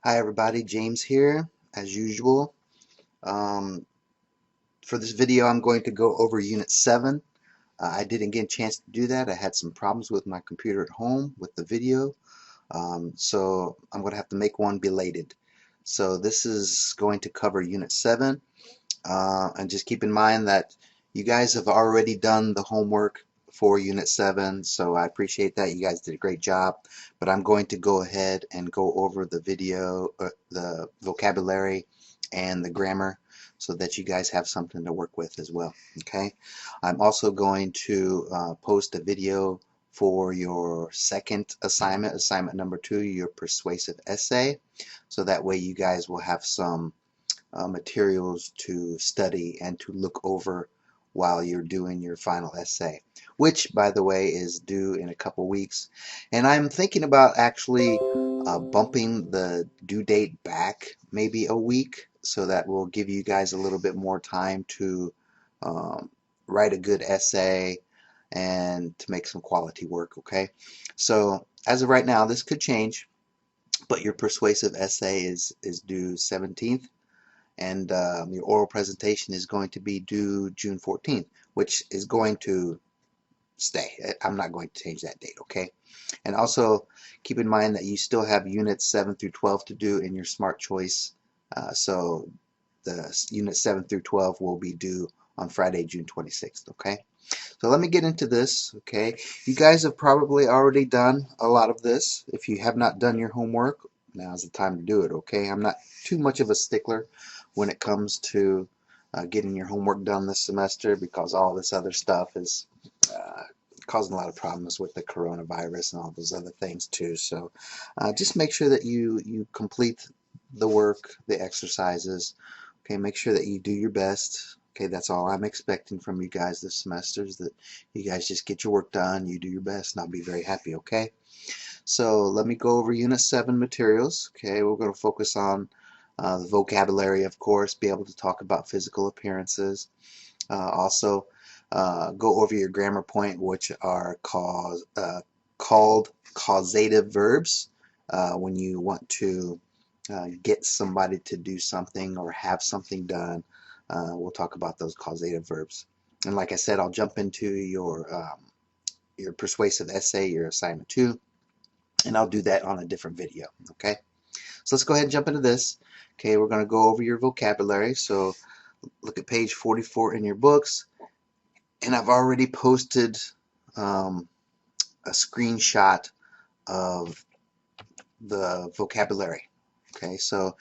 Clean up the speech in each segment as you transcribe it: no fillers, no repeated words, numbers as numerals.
Hi everybody, James here as usual. Um, for this video I'm going to go over Unit 7. I didn't get a chance to do that. I had some problems with my computer at home with the video, so I'm going to have to make one belated. So this is going to cover Unit 7, and just keep in mind that you guys have already done the homework for Unit 7, so I appreciate that. You guys did a great job, but I'm going to go ahead and go over the video, the vocabulary and the grammar so that you guys have something to work with as well. Okay, I'm also going to post a video for your second assignment, assignment number 2, your persuasive essay, so that way you guys will have some materials to study and to look over while you're doing your final essay, which, by the way, is due in a couple weeks. And I'm thinking about actually bumping the due date back maybe a week, so that will give you guys a little bit more time to um, write a good essay and to make some quality work. Okay, so as of right now, this could change, but your persuasive essay is due 17th, and your oral presentation is going to be due June 14th, which is going to stay. I'm not going to change that date, okay? And also keep in mind that you still have units 7 through 12 to do in your Smart Choice. So the unit 7 through 12 will be due on Friday, June 26th, okay? So let me get into this, okay? You guys have probably already done a lot of this. If you have not done your homework, now's the time to do it, okay? I'm not too much of a stickler when it comes to getting your homework done this semester, because all this other stuff is uh, causing a lot of problems with the coronavirus and all those other things too. So just make sure that you complete the work, the exercises. Okay, make sure that you do your best. Okay, that's all I'm expecting from you guys this semester, is that you guys just get your work done, you do your best, and I'll be very happy, okay? So let me go over Unit 7 materials. Okay, we're going to focus on the vocabulary, of course, be able to talk about physical appearances. Also, go over your grammar point, which are called causative verbs. When you want to get somebody to do something or have something done, we'll talk about those causative verbs. And like I said, I'll jump into your persuasive essay, your assignment 2, and I'll do that on a different video. Okay, so let's go ahead and jump into this. Okay, we're going to go over your vocabulary. So look at page 44 in your books, and I've already posted um, a screenshot of the vocabulary. Okay, so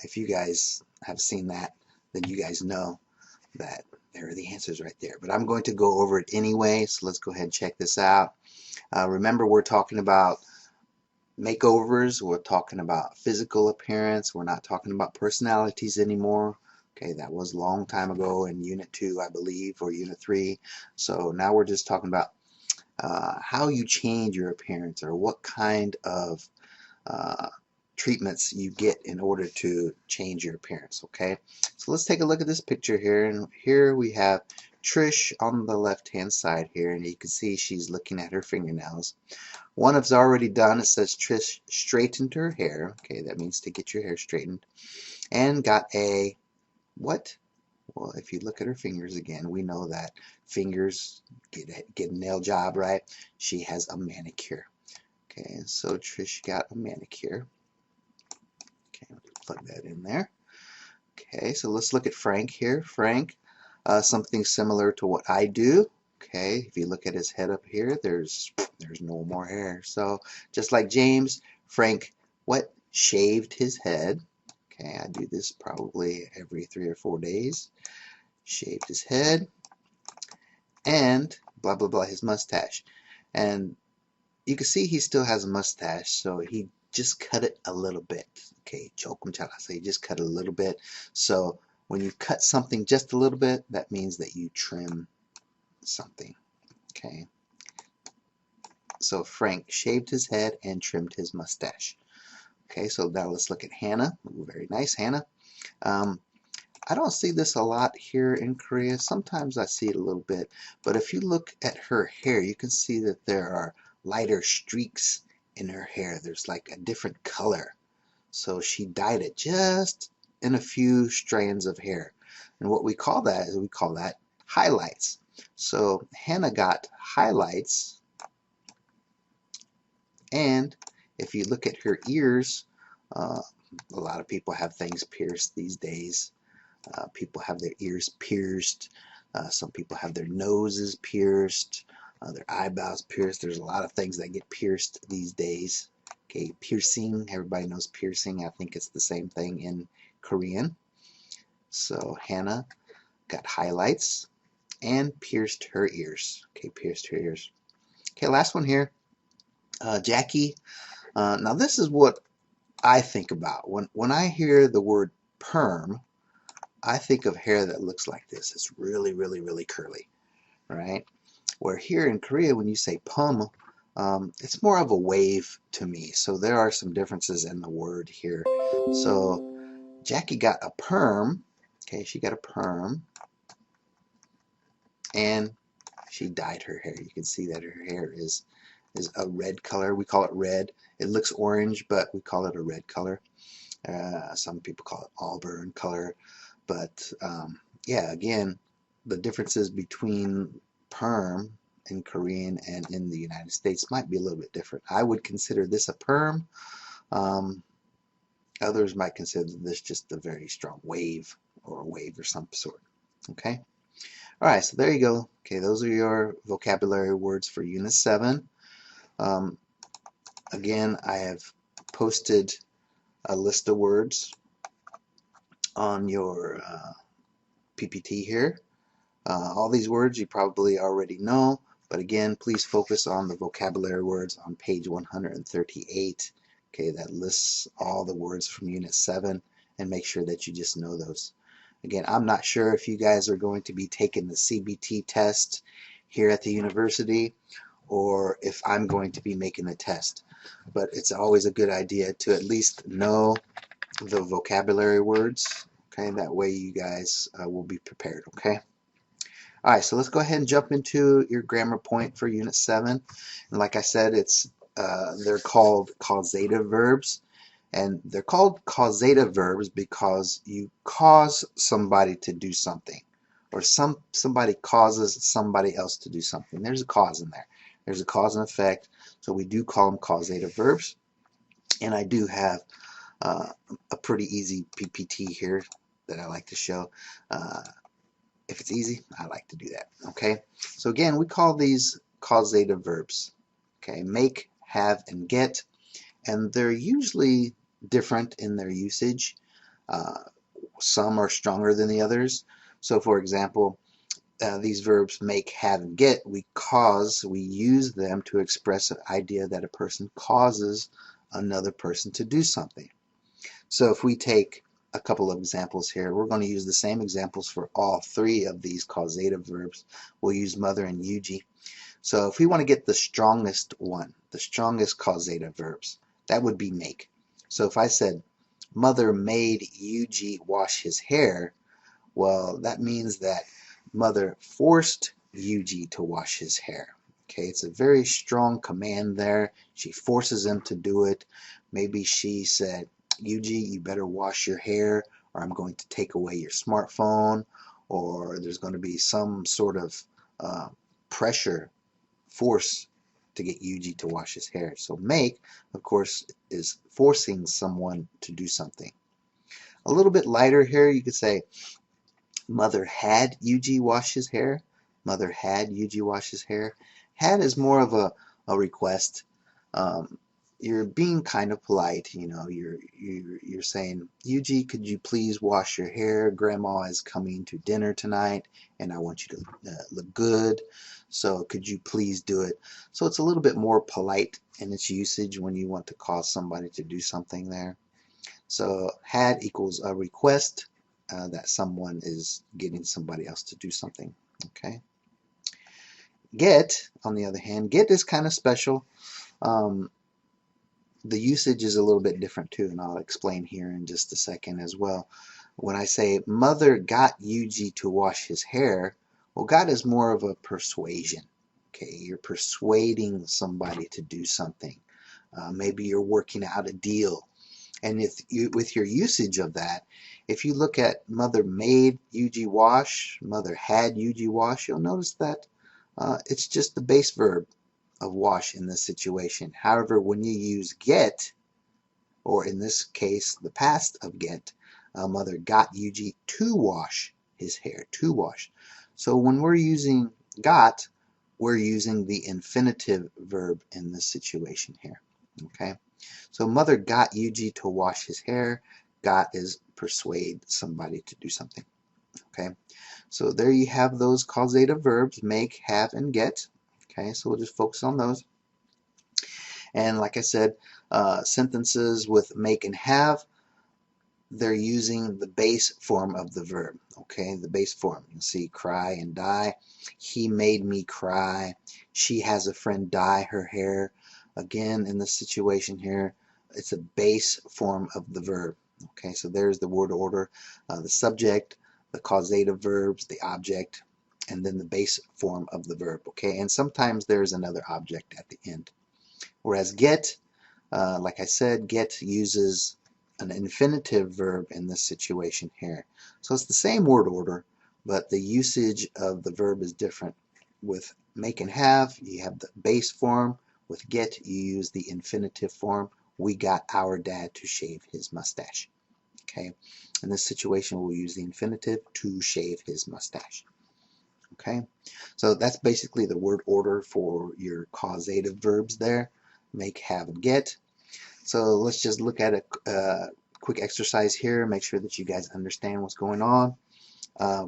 if you guys have seen that, then you guys know that there are the answers right there. But I'm going to go over it anyway, so let's go ahead and check this out. Remember, we're talking about makeovers, we're talking about physical appearance, we're not talking about personalities anymore. Okay, that was a long time ago in Unit 2, I believe, or Unit 3. So now we're just talking about how you change your appearance, or what kind of uh, treatments you get in order to change your appearance. Okay, so let's take a look at this picture here, and here we have Trish on the left hand side here, and you can see she's looking at her fingernails. One is already done. It says Trish straightened her hair. Okay, that means to get your hair straightened, and got a what? Well, if you look at her fingers again, we know that fingers get a nail job, right? She has a manicure. Okay, so Trish got a manicure. Okay, plug that in there. Okay, so let's look at Frank here. Frank, something similar to what I do. Okay, if you look at his head up here, there's no more hair. So just like James, Frank, what? Shaved his head. Okay, I do this probably every 3 or 4 days. Shaved his head, and blah blah blah, his mustache. And you can see he still has a mustache, so he just cut it a little bit. Okay, chokum chala. So you just cut it a little bit. So when you cut something just a little bit, that means that you trim something. Okay. So Frank shaved his head and trimmed his mustache. Okay, so now let's look at Hannah. Ooh, very nice, Hannah. Um, I don't see this a lot here in Korea. Sometimes I see it a little bit, but if you look at her hair, you can see that there are lighter streaks in her hair. There's like a different color. So she dyed it just in a few strands of hair. And what we call that is we call that highlights. So Hannah got highlights, and if you look at her ears, uh, a lot of people have things pierced these days. People have their ears pierced. Some people have their noses pierced, their eyebrows pierced. There's a lot of things that get pierced these days. Okay, piercing, everybody knows piercing. I think it's the same thing in Korean. So Hannah got highlights and pierced her ears. Okay, pierced her ears. Okay, last one here. Jackie. Now this is what I think about. When I hear the word perm, I think of hair that looks like this. It's really, really, really curly, right? Where here in Korea, when you say pum, it's more of a wave to me. So there are some differences in the word here. So Jackie got a perm. Okay, she got a perm, and she dyed her hair. You can see that her hair is a red color. We call it red. It looks orange, but we call it a red color. Some people call it auburn color. But yeah, again, the differences between perm in Korean and in the United States might be a little bit different. I would consider this a perm. Um, Others might consider this just a very strong wave or a wave or some sort. Okay. All right, so there you go. Okay, those are your vocabulary words for Unit 7. Again, I have posted a list of words on your PPT here. All these words you probably already know, but again, please focus on the vocabulary words on page 138. Okay, that lists all the words from Unit 7, and make sure that you just know those. Again, I'm not sure if you guys are going to be taking the CBT test here at the university, or if I'm going to be making the test. But it's always a good idea to at least know the vocabulary words. Okay, that way you guys will be prepared. Okay. All right, so let's go ahead and jump into your grammar point for Unit 7. And like I said, they're called causative verbs. And they're called causative verbs because you cause somebody to do something, or somebody causes somebody else to do something. There's a cause in there. There's a cause and effect, so we do call them causative verbs. And I do have a pretty easy PPT here that I like to show. If it's easy, I like to do that. Okay, so again, we call these causative verbs. Okay, make, have, and get, and they're usually different in their usage. Some are stronger than the others. So for example, these verbs make, have, and get, we use them to express an idea that a person causes another person to do something. So if we take a couple of examples here, we're going to use the same examples for all three of these causative verbs. We'll use mother and Yuji. So if we want to get the strongest one, the strongest causative verbs, that would be make. So if I said, mother made Yuji wash his hair, well, that means that mother forced Yuji to wash his hair. Okay, it's a very strong command there. She forces him to do it. Maybe she said, Yuji, you better wash your hair, or I'm going to take away your smartphone, or there's going to be some sort of pressure, force to get Yuji to wash his hair. So make, of course, is forcing someone to do something. A little bit lighter here, you could say, mother had Yuji wash his hair. Mother had Yuji wash his hair. Had is more of a request. You're being kind of polite, you know. You're saying, Yuji, could you please wash your hair? Grandma is coming to dinner tonight, and I want you to look good. So could you please do it? So it's a little bit more polite in its usage when you want to cause somebody to do something there. So had equals a request that someone is getting somebody else to do something. Okay. Get, on the other hand, get is kind of special. The usage is a little bit different too, and I'll explain here in just a second as well. When I say mother got Yuji to wash his hair, well, got is more of a persuasion. Okay, you're persuading somebody to do something. Maybe you're working out a deal And if you, with your usage of that, if you look at mother made UG wash, mother had UG wash, you'll notice that it's just the base verb of wash in this situation. However, when you use get, or in this case, the past of get, mother got UG to wash his hair, to wash. So when we're using got, we're using the infinitive verb in this situation here. Okay, so mother got UG to wash his hair. Got is persuade somebody to do something. Okay, so there you have those causative verbs, make, have, and get. Okay, so we'll just focus on those. And like I said, sentences with make and have, they're using the base form of the verb. Okay, the base form. You see cry and dye. He made me cry. She has a friend dye her hair. Again, in this situation here, it's a base form of the verb. Okay, so there's the word order, the subject, the causative verbs, the object, and then the base form of the verb. Okay, and sometimes there's another object at the end. Whereas get, like I said, get uses an infinitive verb in this situation here. So it's the same word order, but the usage of the verb is different. With make and have, you have the base form. With get, you use the infinitive form. We got our dad to shave his mustache. Okay, in this situation, we'll use the infinitive to shave his mustache. Okay, so that's basically the word order for your causative verbs there. Make, have, and get. So let's just look at a quick exercise here. Make sure that you guys understand what's going on.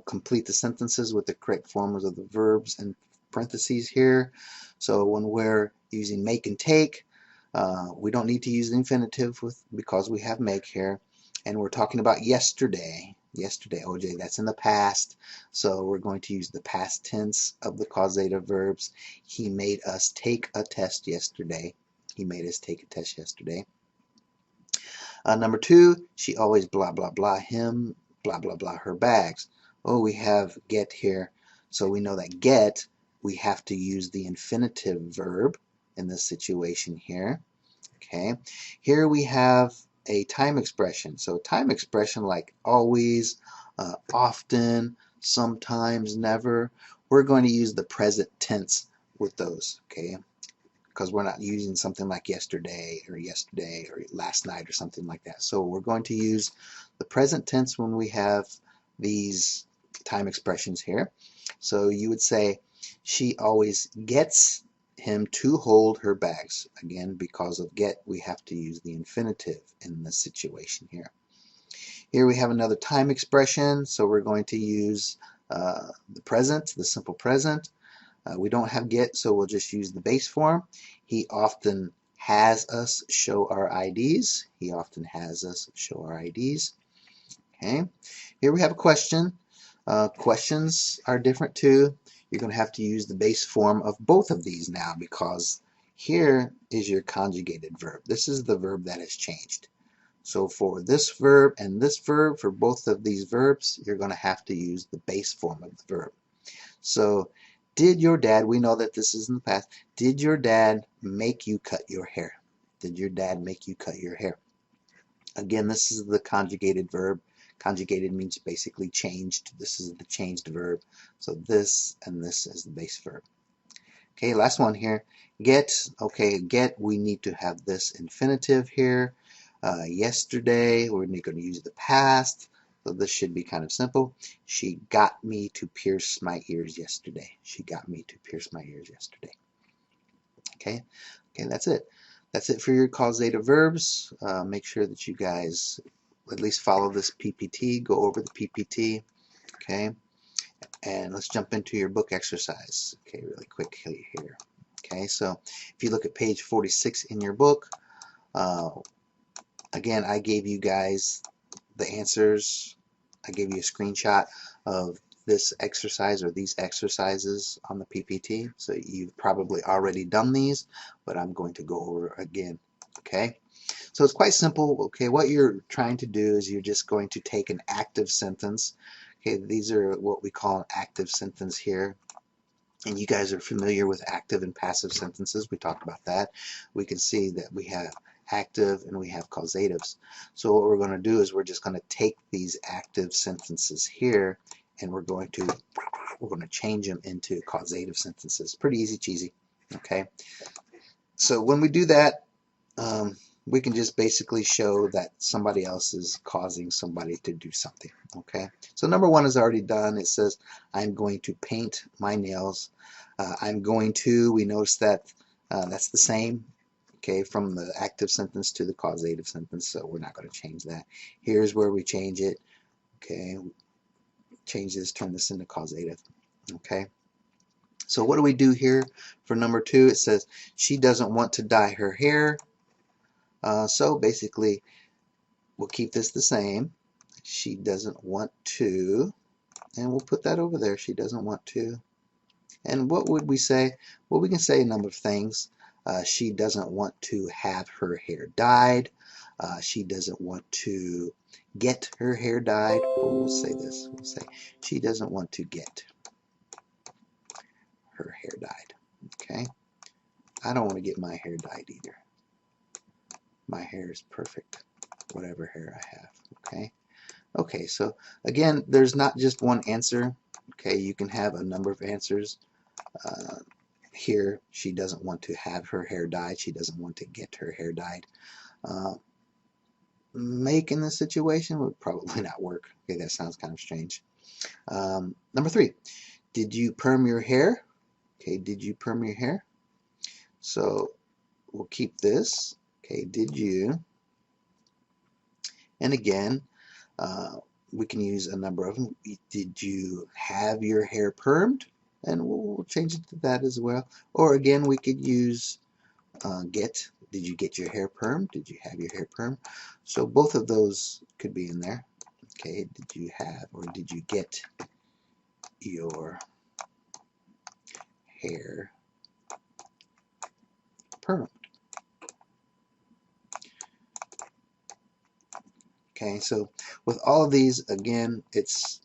Complete the sentences with the correct forms of the verbs in parentheses here. So when we're using make and take, we don't need to use the infinitive because we have make here. And we're talking about yesterday. Yesterday, OJ, that's in the past. So we're going to use the past tense of the causative verbs. He made us take a test yesterday. He made us take a test yesterday. Number two, she always blah, blah, blah him, blah, blah, blah her bags. Oh, we have get here. So we know that get, we have to use the infinitive verb in this situation here. Okay. Here we have a time expression. So time expression like always, often, sometimes, never. We're going to use the present tense with those. Okay, because we're not using something like yesterday or last night or something like that. So we're going to use the present tense when we have these time expressions here. So you would say, she always gets him to hold her bags. Again, because of get, we have to use the infinitive in this situation here. Here we have another time expression, so we're going to use the present, the simple present. We don't have get, so we'll just use the base form. He often has us show our IDs. He often has us show our IDs. Okay. Here we have a question. Questions are different too. You're going to have to use the base form of both of these now because here is your conjugated verb. This is the verb that has changed. So for this verb and this verb, for both of these verbs, you're going to have to use the base form of the verb. So did your dad, we know that this is in the past, did your dad make you cut your hair? Did your dad make you cut your hair? Again, this is the conjugated verb. Conjugated means basically changed. This is the changed verb. So this and this is the base verb. Okay, last one here. Get, okay, get, we need to have this infinitive here. Yesterday, we're going to use the past. So this should be kind of simple. She got me to pierce my ears yesterday. She got me to pierce my ears yesterday. Okay, okay, that's it. That's it for your causative verbs. Make sure that you guys at least follow this PPT, go over the PPT, okay? And let's jump into your book exercise, okay, really quickly here. Okay, so if you look at page 46 in your book, again, I gave you guys the answers. I gave you a screenshot of this exercise or these exercises on the PPT. So you've probably already done these, but I'm going to go over again. Okay, so it's quite simple. Okay, what you're trying to do is you're just going to take an active sentence. Okay, these are what we call an active sentence here. And you guys are familiar with active and passive sentences. We talked about that. We can see that we have active, and we have causatives. So what we're going to do is we're just going to take these active sentences here, and we're going to change them into causative sentences. Pretty easy cheesy. Okay. So when we do that, we can just basically show that somebody else is causing somebody to do something. Okay. So number one is already done. It says I'm going to paint my nails. I'm going to. We notice that that's the same. Okay, from the active sentence to the causative sentence, so we're not going to change that. Here's where we change it. Okay, change this, turn this into causative. Okay, so what do we do here for number two? It says she doesn't want to dye her hair. So basically, we'll keep this the same. She doesn't want to, and we'll put that over there. She doesn't want to. And what would we say? Well, we can say a number of things. She doesn't want to have her hair dyed. She doesn't want to get her hair dyed. Oh, we'll say this. We'll say she doesn't want to get her hair dyed. Okay. I don't want to get my hair dyed either. My hair is perfect, whatever hair I have. Okay. Okay. So again, there's not just one answer. Okay. You can have a number of answers. Here, she doesn't want to have her hair dyed. She doesn't want to get her hair dyed. Make in this situation would probably not work. Okay, that sounds kind of strange. Number three, did you perm your hair? Okay, did you perm your hair? So we'll keep this. Okay, did you? And again, we can use a number of them. Did you have your hair permed? And we'll change it to that as well. Or again, we could use get. Did you get your hair permed? Did you have your hair permed? So both of those could be in there. Okay, did you have or did you get your hair permed? Okay, so with all of these, again, it's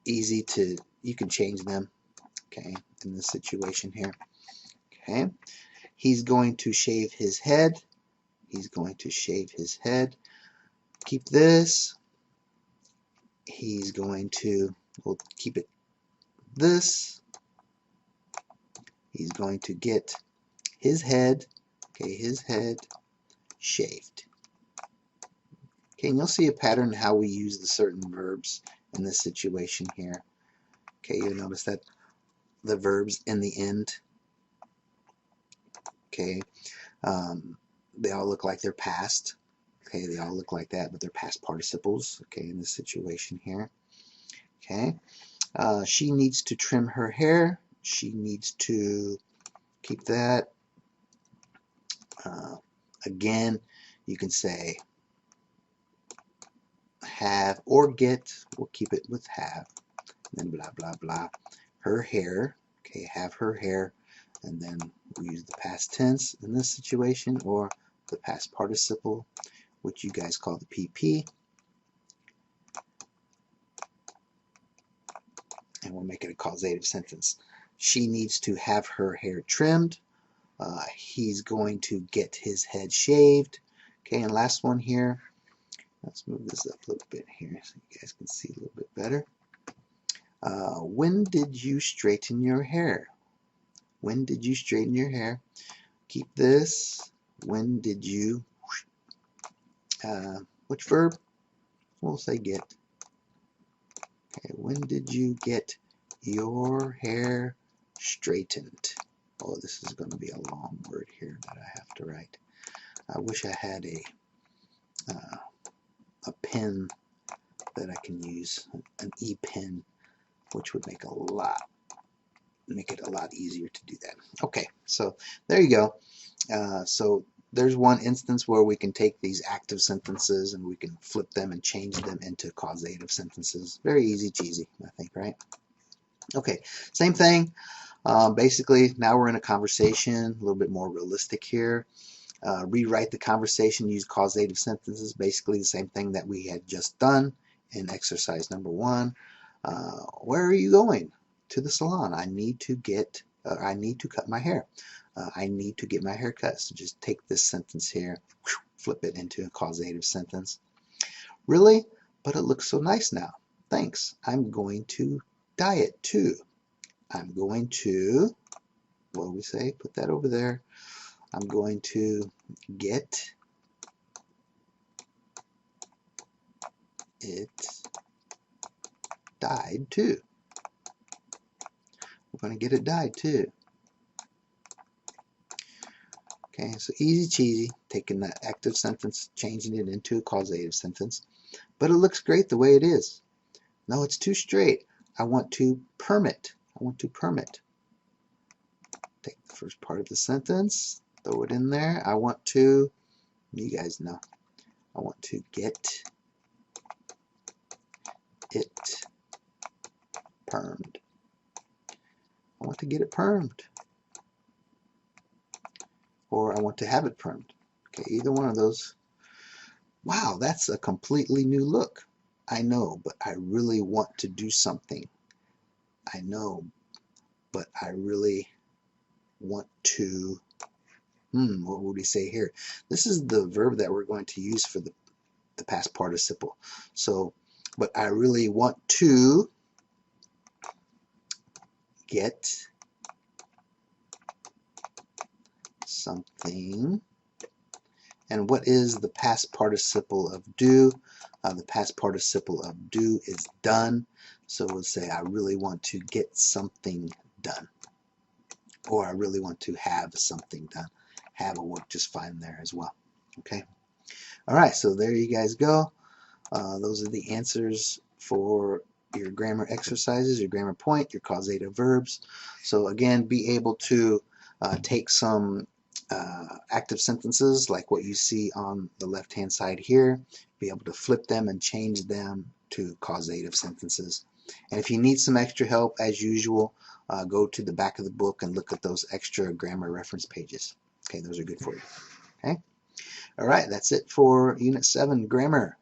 easy to, you can change them, okay, in this situation here. Okay, he's going to shave his head. He's going to shave his head. Keep this. He's going to, we'll keep it this. He's going to get his head, okay, his head shaved. Okay, and you'll see a pattern in how we use the certain verbs in this situation here. Okay, you'll notice that the verbs in the end, okay, they all look like they're past. Okay, they all look like that, but they're past participles, okay, in this situation here. Okay, she needs to trim her hair. She needs to keep that. Again, you can say have or get. We'll keep it with have. And then blah, blah, blah. Her hair. Okay, have her hair. And then we use the past tense in this situation, or the past participle, which you guys call the PP. And we'll make it a causative sentence. She needs to have her hair trimmed. He's going to get his head shaved. Okay, and last one here. Let's move this up a little bit here so you guys can see a little bit better. When did you straighten your hair? When did you straighten your hair? Keep this. When did you? Which verb? We'll say get. Okay, when did you get your hair straightened? Oh, this is going to be a long word here that I have to write. I wish I had a pen that I can use, an E-pen, which would make it a lot easier to do that. Okay, so there you go. So there's one instance where we can take these active sentences and we can flip them and change them into causative sentences. Very easy cheesy, I think, right? Okay, same thing. Basically, now we're in a conversation, a little bit more realistic here. Rewrite the conversation, use causative sentences, basically the same thing that we had just done in exercise number 1. Where are you going? To the salon. I need to cut my hair. I need to get my hair cut. So just take this sentence here, flip it into a causative sentence. Really? But it looks so nice now. Thanks. I'm going to dye it too. I'm going to, what do we say? Put that over there. I'm going to get it dyed too. We're going to get it dyed too. Okay, so easy cheesy, taking that active sentence, changing it into a causative sentence. But it looks great the way it is. No, it's too straight. I want to perm it. I want to perm it. Take the first part of the sentence, throw it in there. I want to, you guys know, I want to get it permed. I want to get it permed. Or I want to have it permed. Okay, either one of those. Wow, that's a completely new look. I know, but I really want to do something. I know, but I really want to, what would we say here? This is the verb that we're going to use for the past participle. So, but I really want to get something. And what is the past participle of do? The past participle of do is done. So we'll say I really want to get something done. Or I really want to have something done. Have will work just fine there as well. Okay. All right, so there you guys go. Those are the answers for your grammar exercises, your grammar point, your causative verbs. So again, be able to take some active sentences like what you see on the left hand side here, be able to flip them and change them to causative sentences. And if you need some extra help, as usual, go to the back of the book and look at those extra grammar reference pages. Okay, those are good for you. Okay. All right, that's it for Unit 7 Grammar.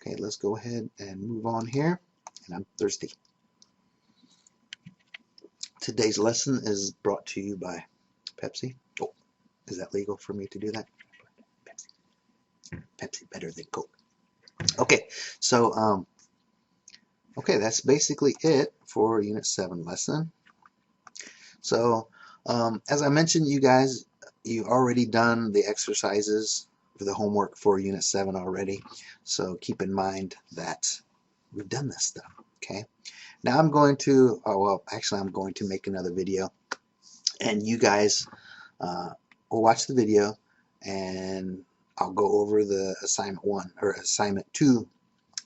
Okay, let's go ahead and move on here. And I'm thirsty. Today's lesson is brought to you by Pepsi. Oh, is that legal for me to do that? Pepsi. Pepsi better than Coke. Okay, so okay, that's basically it for Unit 7 lesson. So as I mentioned, you guys, you've already done the exercises for the homework for Unit 7 already. So keep in mind that we've done this stuff. Okay. Now I'm going to, I'm going to make another video, and you guys will watch the video, and I'll go over the assignment 1 or assignment 2.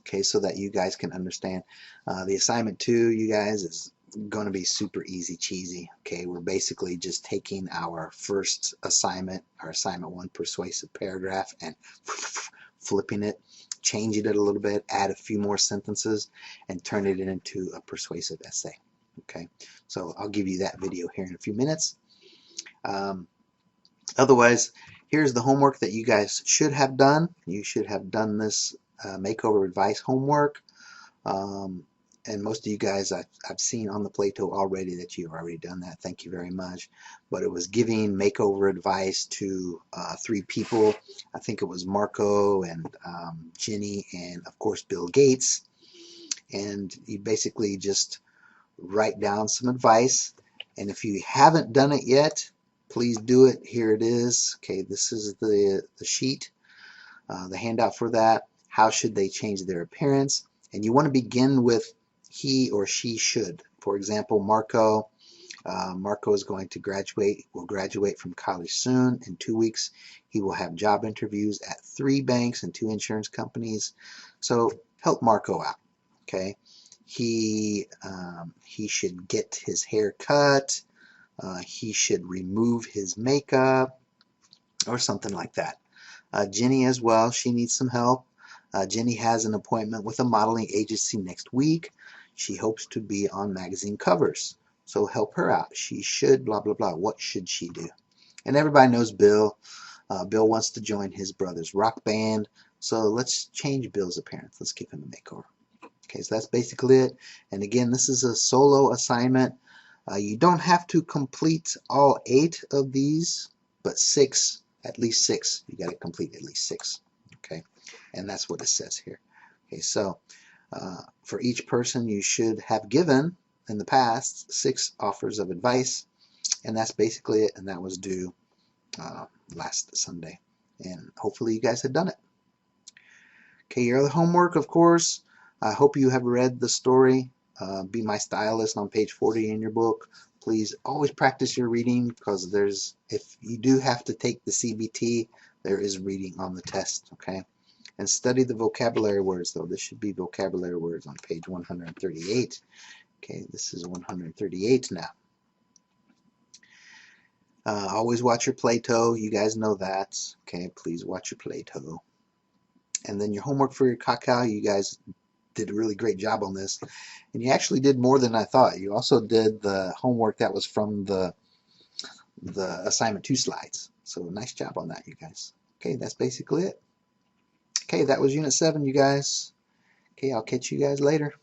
Okay, so that you guys can understand. The assignment 2, you guys, is going to be super easy cheesy. Okay, we're basically just taking our first assignment, our assignment 1 persuasive paragraph, and flipping it, changing it a little bit, add a few more sentences, and turn it into a persuasive essay. Okay, so I'll give you that video here in a few minutes. Otherwise, here's the homework that you guys should have done. You should have done this makeover advice homework. And most of you guys I've seen on the Plato already that you've already done that. Thank you very much. But it was giving makeover advice to 3 people. I think it was Marco and Ginny and of course Bill Gates. And you basically just write down some advice. And if you haven't done it yet, please do it. Here it is. Okay, this is the sheet, the handout for that. How should they change their appearance? And you want to begin with he or she should. For example, Marco is going to will graduate from college soon. In 2 weeks, he will have job interviews at 3 banks and 2 insurance companies. So help Marco out. Okay, he should get his hair cut. He should remove his makeup, or something like that. Jenny as well, she needs some help. Jenny has an appointment with a modeling agency next week. She hopes to be on magazine covers. So help her out. She should blah, blah, blah. What should she do? And everybody knows Bill. Bill wants to join his brother's rock band. So let's change Bill's appearance. Let's give him a makeover. Okay, so that's basically it. And again, this is a solo assignment. You don't have to complete all 8 of these, but 6, at least 6. You got to complete at least 6. Okay, and that's what it says here. Okay, so for each person, you should have given in the past 6 offers of advice, and that's basically it. And that was due last Sunday, and hopefully you guys had done it. Okay, your other homework, of course, I hope you have read the story, Be My Stylist, on page 40 in your book. Please always practice your reading, because if you do have to take the CBT, there is reading on the test, okay? And study the vocabulary words, though. This should be vocabulary words on page 138. Okay, this is 138 now. Always watch your Plato. You guys know that. Okay, please watch your Plato. And then your homework for your Kakao, you guys did a really great job on this. And you actually did more than I thought. You also did the homework that was from the assignment 2 slides. So nice job on that, you guys. Okay, that's basically it. Okay, that was Unit 7, you guys. Okay, I'll catch you guys later.